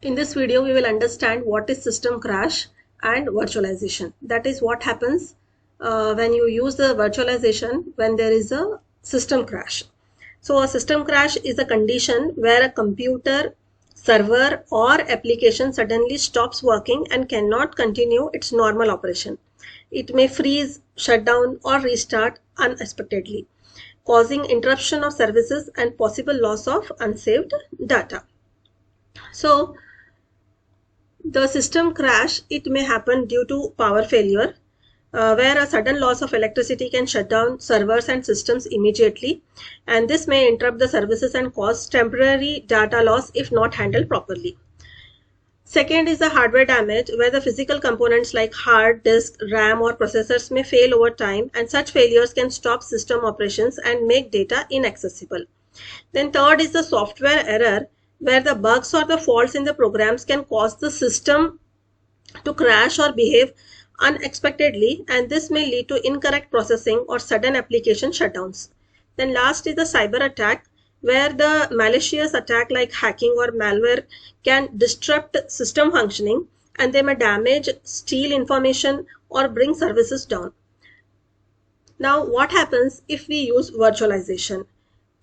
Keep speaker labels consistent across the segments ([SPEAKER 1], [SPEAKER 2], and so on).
[SPEAKER 1] In this video, we will understand what is system crash and virtualization. That is what happens when you use the virtualization when there is a system crash. So a system crash is a condition where a computer, server or application suddenly stops working and cannot continue its normal operation. It may freeze, shut down or restart unexpectedly, causing interruption of services and possible loss of unsaved data. So the system crash, it may happen due to power failure, where a sudden loss of electricity can shut down servers and systems immediately, and this may interrupt the services and cause temporary data loss if not handled properly. Second is the hardware damage, where the physical components like hard disk, RAM or processors may fail over time, and such failures can stop system operations and make data inaccessible. Then third is the software error, where the bugs or the faults in the programs can cause the system to crash or behave unexpectedly, and this may lead to incorrect processing or sudden application shutdowns. Then last is the cyber attack, where the malicious attack like hacking or malware can disrupt system functioning, and they may damage, steal information or bring services down. Now what happens if we use virtualization?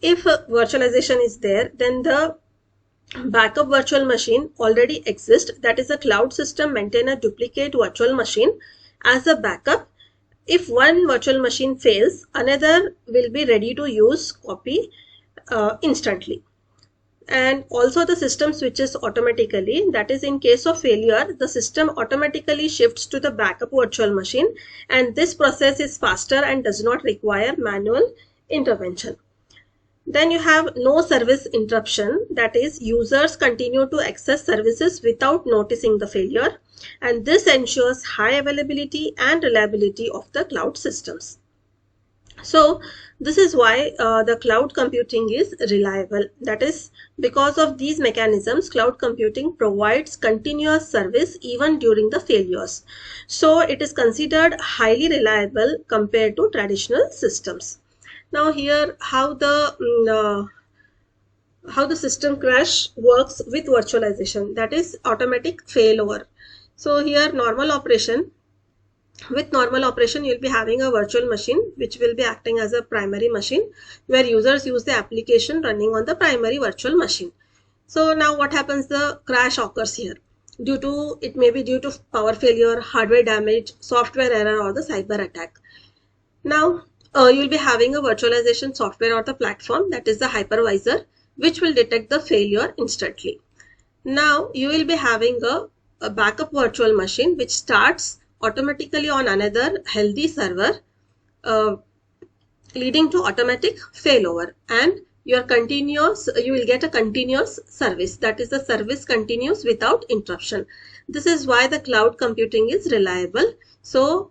[SPEAKER 1] If virtualization is there, then the backup virtual machine already exists. That is, a cloud system maintain a duplicate virtual machine as a backup. If one virtual machine fails, another will be ready to use copy instantly. And also the system switches automatically. That is, in case of failure, the system automatically shifts to the backup virtual machine, and this process is faster and does not require manual intervention. Then you have no service interruption, that is, users continue to access services without noticing the failure, and this ensures high availability and reliability of the cloud systems. So this is why the cloud computing is reliable. That is, because of these mechanisms, cloud computing provides continuous service even during the failures. So it is considered highly reliable compared to traditional systems. Now here how the system crash works with virtualization, that is automatic failover. So here with normal operation you'll be having a virtual machine which will be acting as a primary machine, where users use the application running on the primary virtual machine. So now what happens? The crash occurs here. It may be due to power failure, hardware damage, software error or the cyber attack. Now you'll be having a virtualization software or the platform, that is the hypervisor, which will detect the failure instantly. Now you will be having a backup virtual machine which starts automatically on another healthy server, leading to automatic failover, and you will get a continuous service, that is, the service continues without interruption. This is why the cloud computing is reliable. So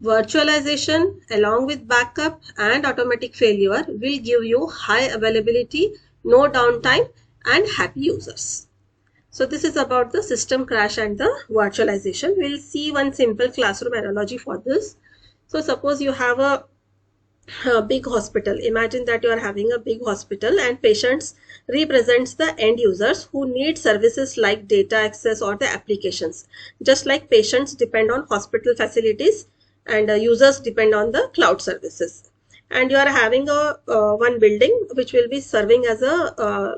[SPEAKER 1] virtualization along with backup and automatic failure will give you high availability, no downtime and happy users. So this is about the system crash and the virtualization. We'll see one simple classroom analogy for this. So suppose you have a big hospital. Imagine that you are having a big hospital and patients represents the end users who need services like data access or the applications. Just like patients depend on hospital facilities, and users depend on the cloud services. And you are having a one building which will be serving as a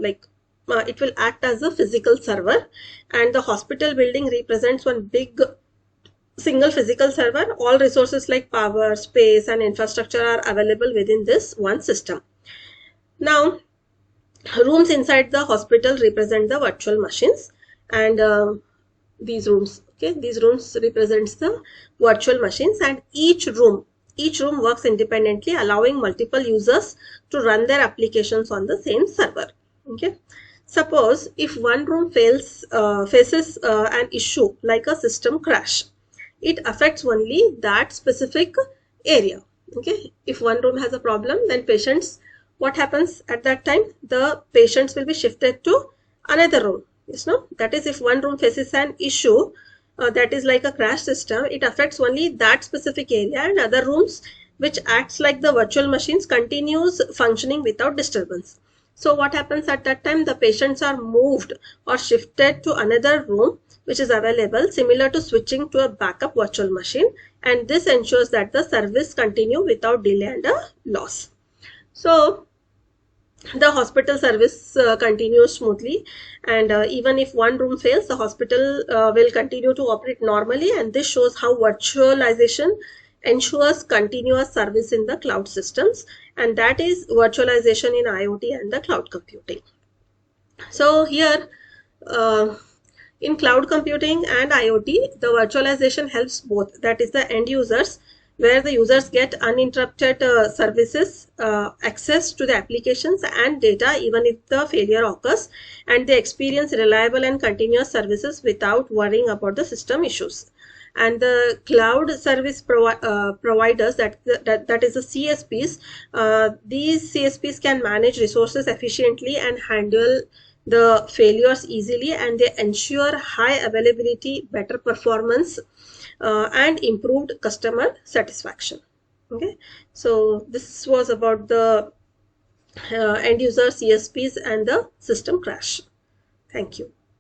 [SPEAKER 1] it will act as a physical server, and the hospital building represents one big single physical server. All resources like power, space and infrastructure are available within this one system. Now rooms inside the hospital represent the virtual machines, and these rooms represents the virtual machines, and each room works independently, allowing multiple users to run their applications on the same server. Okay, suppose if one room faces an issue like a system crash, it affects only that specific area. Okay, if one room has a problem, then what happens at that time? The patients will be shifted to another room. Yes, no? That is, if one room faces an issue that is like a crash system, it affects only that specific area, and other rooms, which acts like the virtual machines, continues functioning without disturbance. So what happens at that time? The patients are moved or shifted to another room which is available, similar to switching to a backup virtual machine, and this ensures that the service continue without delay and loss. So the hospital service continues smoothly, and even if one room fails, the hospital will continue to operate normally, and this shows how virtualization ensures continuous service in the cloud systems, and that is virtualization in IoT and the cloud computing. So here, in cloud computing and IoT, the virtualization helps both. That is the end users, where the users get uninterrupted services, access to the applications and data even if the failure occurs, and they experience reliable and continuous services without worrying about the system issues. And the cloud service providers, that is the CSPs, these CSPs can manage resources efficiently and handle the failures easily, and they ensure high availability, better performance, and improved customer satisfaction. Okay, so this was about the end user CSPs and the system crash. Thank you.